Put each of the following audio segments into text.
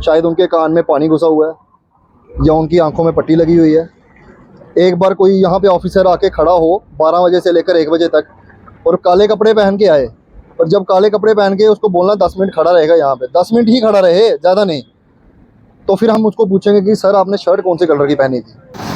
शायद उनके कान में पानी घुसा हुआ है या उनकी आंखों में पट्टी लगी हुई है। एक बार कोई यहाँ पे ऑफिसर आके खड़ा हो 12 बजे से लेकर 1 बजे तक और काले कपड़े पहन के आए, और जब काले कपड़े पहन के उसको बोलना 10 मिनट खड़ा रहेगा यहाँ पे, 10 मिनट ही खड़ा रहे, ज़्यादा नहीं, तो फिर हम उसको पूछेंगे कि सर आपने शर्ट कौन से कलर की पहनी थी।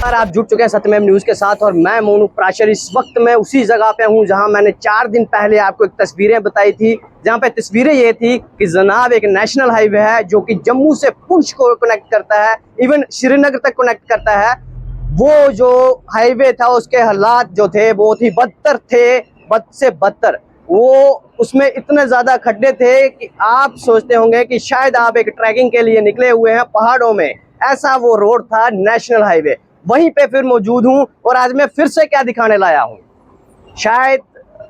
आप जुड़ चुके हैं सत्यमेव न्यूज के साथ और मैं मोनू प्राचर। इस वक्त मैं उसी जगह पे हूं जहां मैंने 4 दिन पहले आपको एक तस्वीरें बताई थी, जहां पे तस्वीरें ये थी कि जनाब एक नेशनल हाईवे है जो कि जम्मू से पुंछ को कनेक्ट करता है, इवन श्रीनगर तक कनेक्ट करता है। वो जो हाईवे था उसके हालात जो थे बहुत ही बदतर थे, बद से बदतर। वो उसमें इतने ज्यादा खड्डे थे कि आप सोचते होंगे कि शायद आप एक ट्रैकिंग के लिए निकले हुए हैं पहाड़ों में, ऐसा वो रोड था नेशनल हाईवे। वहीं पे फिर मौजूद हूं और आज मैं फिर से क्या दिखाने लाया हूं। शायद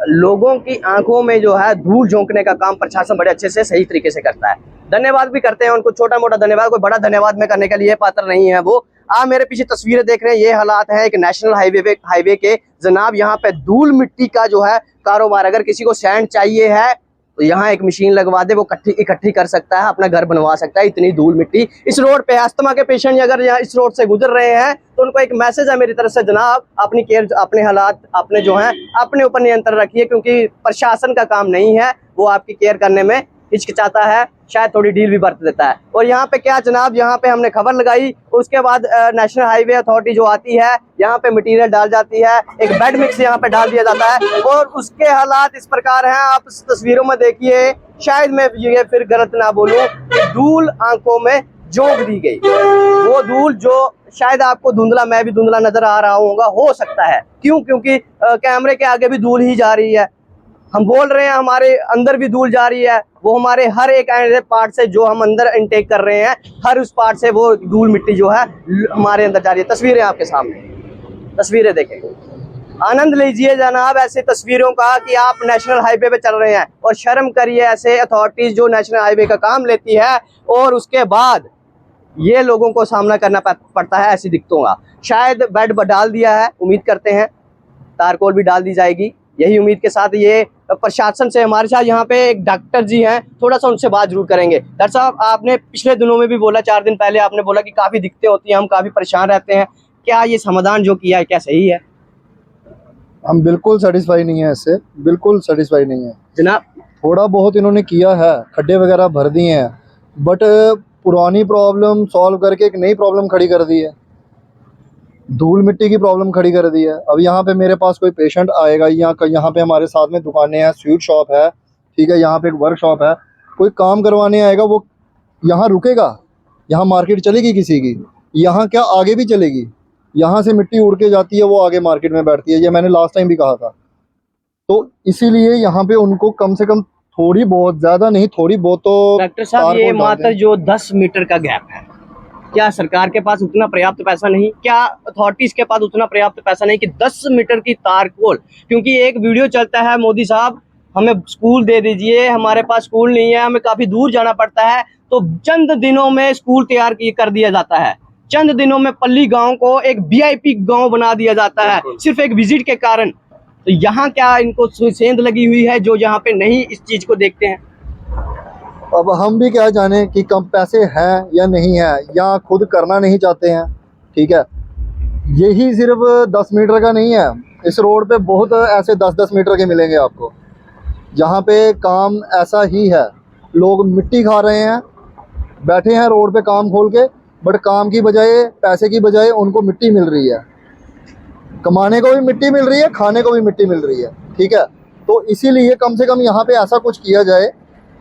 लोगों की आंखों में जो है धूल झोंकने का काम प्रशासन बड़े अच्छे से सही तरीके से करता है। धन्यवाद भी करते हैं उनको, छोटा मोटा धन्यवाद, कोई बड़ा धन्यवाद में करने के लिए पात्र नहीं है वो। आप मेरे पीछे तस्वीरें देख रहे हैं, ये हालात है एक नेशनल हाईवे के। जनाब यहाँ पे धूल मिट्टी का जो है कारोबार, अगर किसी को सैंड चाहिए है तो यहाँ एक मशीन लगवा दे, वो इकट्ठी कर सकता है, अपना घर बनवा सकता है। इतनी धूल मिट्टी इस रोड पे, अस्थमा के पेशेंट अगर यहाँ इस रोड से गुजर रहे हैं तो उनको एक मैसेज है मेरी तरफ से, जनाब अपनी केयर, अपने हालात अपने जो हैं अपने ऊपर नियंत्रण रखिए, क्योंकि प्रशासन का काम नहीं है, वो आपकी केयर करने में हिचकिचाता है, शायद थोड़ी ढील भी बरत देता है। और यहाँ पे क्या जनाब, यहाँ पे हमने खबर लगाई, उसके बाद नेशनल हाईवे अथॉरिटी जो आती है यहाँ पे मटेरियल डाल जाती है, एक बेड मिक्स यहाँ पे डाल दिया जाता है और उसके हालात इस प्रकार हैं। आप इस तस्वीरों में देखिए, शायद मैं ये फिर गलत ना बोलूं कि धूल आंखों में झोंक दी गई। वो धूल जो शायद आपको धुंधला, मैं भी धुंधला नजर आ रहा होगा, हो सकता है। क्यों? क्योंकि कैमरे के आगे भी धूल ही जा रही है, हम बोल रहे हैं हमारे अंदर भी धूल जा रही है, वो हमारे हर एक पार्ट से जो हम अंदर इनटेक कर रहे हैं, हर उस पार्ट से वो धूल मिट्टी जो है हमारे अंदर जा रही है। तस्वीरें आपके सामने, तस्वीरें देखें, आनंद लीजिए जनाब ऐसे तस्वीरों का कि आप नेशनल हाईवे पे चल रहे हैं। और शर्म करिए ऐसे अथॉरिटीज जो नेशनल हाईवे का काम लेती है और उसके बाद ये लोगों को सामना करना पड़ता है ऐसी दिक्कतों का। शायद बेड डाल दिया है, उम्मीद करते हैं तारकोल भी डाल दी जाएगी, यही उम्मीद के साथ। ये प्रशासन से हमारे साथ यहाँ पे एक डॉक्टर जी हैं, थोड़ा सा उनसे बात जरूर करेंगे। डॉक्टर साहब, आपने पिछले दिनों में भी बोला, 4 दिन पहले आपने बोला कि काफी दिक्कतें होती हैं, हम काफी परेशान रहते हैं, क्या ये समाधान जो किया है क्या सही है? हम बिल्कुल सेटिस्फाई नहीं है इससे, बिल्कुल सेटिस्फाई नहीं है जनाब। थोड़ा बहुत इन्होंने किया है, खड्डे वगैरह भर दिए हैं, बट पुरानी प्रॉब्लम सॉल्व करके एक नई प्रॉब्लम खड़ी कर दी है, धूल मिट्टी की प्रॉब्लम खड़ी कर दी है। अब यहाँ पे मेरे पास कोई पेशेंट आएगा, यहाँ पे हमारे साथ में दुकानें हैं, स्वीट शॉप है, ठीक है, यहाँ पे एक वर्कशॉप है, कोई काम करवाने आएगा, वो यहाँ रुकेगा? यहाँ मार्केट चलेगी किसी की? यहाँ क्या आगे भी चलेगी? यहाँ से मिट्टी उड़ के जाती है, वो आगे मार्केट में बैठती है, ये मैंने लास्ट टाइम भी कहा था। तो इसीलिए यहाँ पे उनको कम से कम थोड़ी बहुत, ज़्यादा नहीं, थोड़ी बहुत तो। डॉक्टर साहब, ये मात्र जो 10 मीटर का गैप है, क्या सरकार के पास उतना पर्याप्त पैसा नहीं? क्या अथॉरिटीज के पास उतना पर्याप्त पैसा नहीं कि 10 मीटर की तारकोल? क्योंकि एक वीडियो चलता है, मोदी साहब हमें स्कूल दे दीजिए, हमारे पास स्कूल नहीं है, हमें काफी दूर जाना पड़ता है, तो चंद दिनों में स्कूल तैयार कर दिया जाता है, चंद दिनों में पल्ली गांव को एक VIP गांव बना दिया जाता है, सिर्फ एक विजिट के कारण। तो यहाँ क्या इनको सेंध लगी हुई है जो यहाँ पे नहीं इस चीज को देखते हैं? अब हम भी क्या जाने कि कम पैसे हैं या नहीं है, या खुद करना नहीं चाहते हैं। ठीक है, यही सिर्फ 10 मीटर का नहीं है, इस रोड पे बहुत ऐसे 10-10 मीटर के मिलेंगे आपको, जहाँ पे काम ऐसा ही है। लोग मिट्टी खा रहे हैं, बैठे हैं रोड पे काम खोल के, बट काम की बजाय, पैसे की बजाय उनको मिट्टी मिल रही है। कमाने को भी मिट्टी मिल रही है, खाने को भी मिट्टी मिल रही है। ठीक है, तो इसीलिए कम से कम यहाँ पे ऐसा कुछ किया जाए,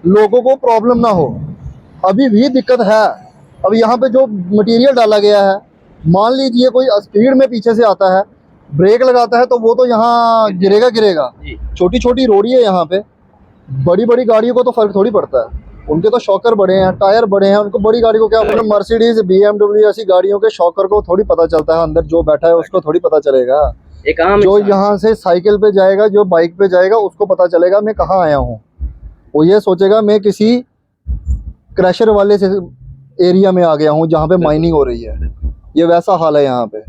लोगों को प्रॉब्लम ना हो। अभी भी दिक्कत है। अब यहाँ पे जो मटेरियल डाला गया है, मान लीजिए कोई स्पीड में पीछे से आता है, ब्रेक लगाता है, तो वो तो यहाँ गिरेगा। छोटी छोटी रोड है यहाँ पे, बड़ी बड़ी गाड़ियों को तो फर्क थोड़ी पड़ता है। उनके तो शॉकर बड़े हैं, टायर बड़े हैं, उनको बड़ी गाड़ी को क्या, मतलब मर्सिडीज, BMW ऐसी गाड़ियों के शॉकर को थोड़ी पता चलता है, अंदर जो बैठा है उसको थोड़ी पता चलेगा। एक आम जो यहाँ से साइकिल पे जाएगा, जो बाइक पे जाएगा, उसको पता चलेगा मैं कहाँ आया हूँ। वो ये सोचेगा मैं किसी क्रैशर वाले से एरिया में आ गया हूँ जहाँ पे माइनिंग हो रही है। ये वैसा हाल है यहाँ पे।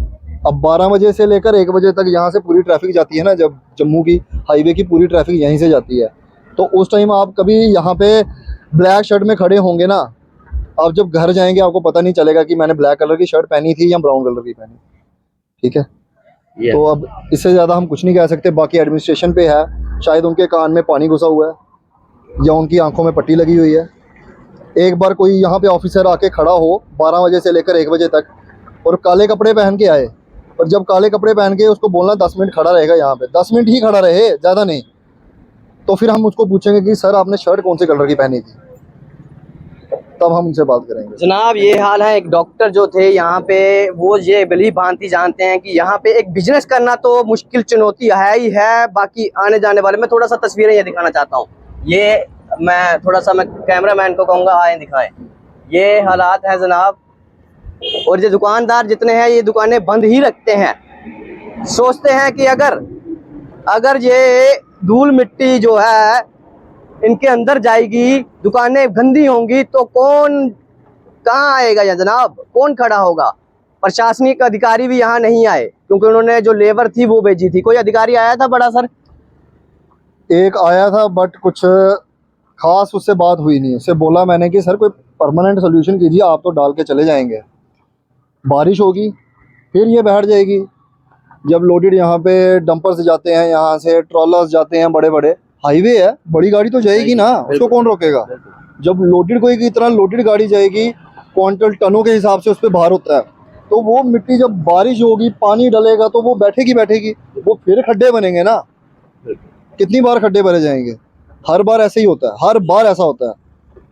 अब 12 बजे से लेकर 1 बजे तक यहाँ से पूरी ट्रैफिक जाती है ना, जब जम्मू की हाईवे की पूरी ट्रैफिक यहीं से जाती है, तो उस टाइम आप कभी यहाँ पे ब्लैक शर्ट में खड़े होंगे ना, आप जब घर जाएंगे आपको पता नहीं चलेगा कि मैंने ब्लैक कलर की शर्ट पहनी थी या ब्राउन कलर की पहनी। ठीक है, तो अब इससे ज़्यादा हम कुछ नहीं कह सकते। बाकी एडमिनिस्ट्रेशन पे है, शायद उनके कान में पानी घुसा हुआ है या उनकी आंखों में पट्टी लगी हुई है। एक बार कोई यहाँ पे ऑफिसर आके खड़ा हो 12 बजे से लेकर 1 बजे तक और काले कपड़े पहन के आए, और जब काले कपड़े पहन के उसको बोलना 10 मिनट खड़ा रहेगा यहाँ पे, 10 मिनट ही खड़ा रहे, ज़्यादा नहीं, तो फिर हम उसको पूछेंगे कि सर आपने शर्ट कौन से कलर की पहनी थी, तब हम उनसे बात करेंगे। जनाब ये हाल है। एक डॉक्टर जो थे यहाँ पे, वो ये भली भांति जानते हैं कि यहाँ पे एक बिजनेस करना तो मुश्किल चुनौती है ही है। बाकी आने जाने वाले, मैं थोड़ा सा तस्वीरें ये दिखाना चाहता हूँ। ये मैं थोड़ा सा, मैं कैमरामैन को कहूँगा आए दिखाएं। ये हालात है जनाब। और ये दुकानदार जितने हैं, ये दुकानें बंद ही रखते हैं। सोचते हैं कि अगर ये धूल मिट्टी जो है इनके अंदर जाएगी, दुकानें गंदी होंगी, तो कौन कहाँ आएगा या जनाब, कौन खड़ा होगा? प्रशासनिक अधिकारी भी यहाँ नहीं आए क्योंकि उन्होंने जो लेबर थी वो भेजी थी। कोई अधिकारी आया था बड़ा सर? एक आया था, बट कुछ खास उससे बात हुई नहीं। उससे बोला मैंने कि सर कोई परमानेंट सोल्यूशन कीजिए, आप तो डाल के चले जाएंगे, बारिश होगी फिर ये बैठ जाएगी। जब लोडेड यहाँ पे डंपर्स जाते हैं, यहाँ से ट्रॉलर्स जाते हैं, बड़े बड़े हाईवे है, बड़ी गाड़ी तो जाएगी ना, उसको कौन रोकेगा? जब लोडेड कोई की तरह लोडेड गाड़ी जाएगी, क्वांटल टनों के हिसाब से उस पर भार होता है, तो वो मिट्टी जब बारिश होगी, पानी डलेगा, तो वो बैठेगी, वो फिर खड्डे बनेंगे ना। कितनी बार खड्डे भरे जाएंगे? हर बार ऐसे ही होता है, हर बार ऐसा होता है।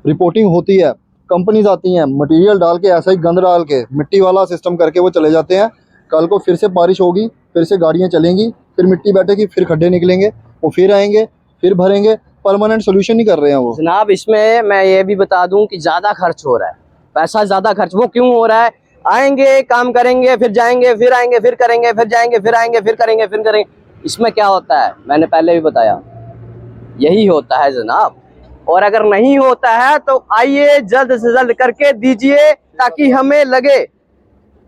रिपोर्टिंग होती है, कंपनीज आती हैं, मटेरियल डाल के, ऐसा ही गंद डाल के, मिट्टी वाला सिस्टम करके वो चले जाते हैं। कल को फिर से बारिश होगी, फिर से गाड़ियाँ चलेंगी, फिर मिट्टी बैठेगी, फिर खड्डे निकलेंगे, वो फिर आएंगे, फिर भरेंगे। परमानेंट सोल्यूशन नहीं कर रहे हैं वो। जनाब इसमें मैं ये भी बता दूं कि ज़्यादा खर्च हो रहा है, पैसा ज़्यादा खर्च। वो क्यों हो रहा है? आएंगे, काम करेंगे, फिर जाएंगे, फिर आएंगे, फिर करेंगे, फिर जाएंगे, फिर आएंगे, फिर करेंगे, फिर करेंगे। इसमें क्या होता है, मैंने पहले भी बताया, यही होता है जनाब। और अगर नहीं होता है तो आइए जल्द से जल्द करके दीजिए, ताकि हमें लगे,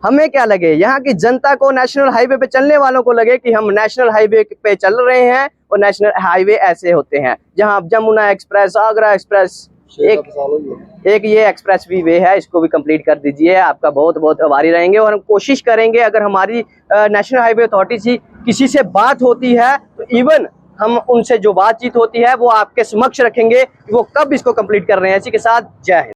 हमें क्या लगे, यहाँ की जनता को, नेशनल हाईवे पे चलने वालों को लगे कि हम नेशनल हाईवे पे चल रहे हैं। और नेशनल हाईवे ऐसे होते हैं जहाँ जमुना एक्सप्रेस, आगरा एक्सप्रेस, एक ये एक्सप्रेस वे है, इसको भी कंप्लीट कर दीजिए। आपका बहुत बहुत आभारी रहेंगे। और हम कोशिश करेंगे, अगर हमारी नेशनल हाईवे अथॉरिटी से किसी से बात होती है तो इवन हम उनसे जो बातचीत होती है वो आपके समक्ष रखेंगे कि वो कब इसको कंप्लीट कर रहे हैं। इसी के साथ जय हिंद।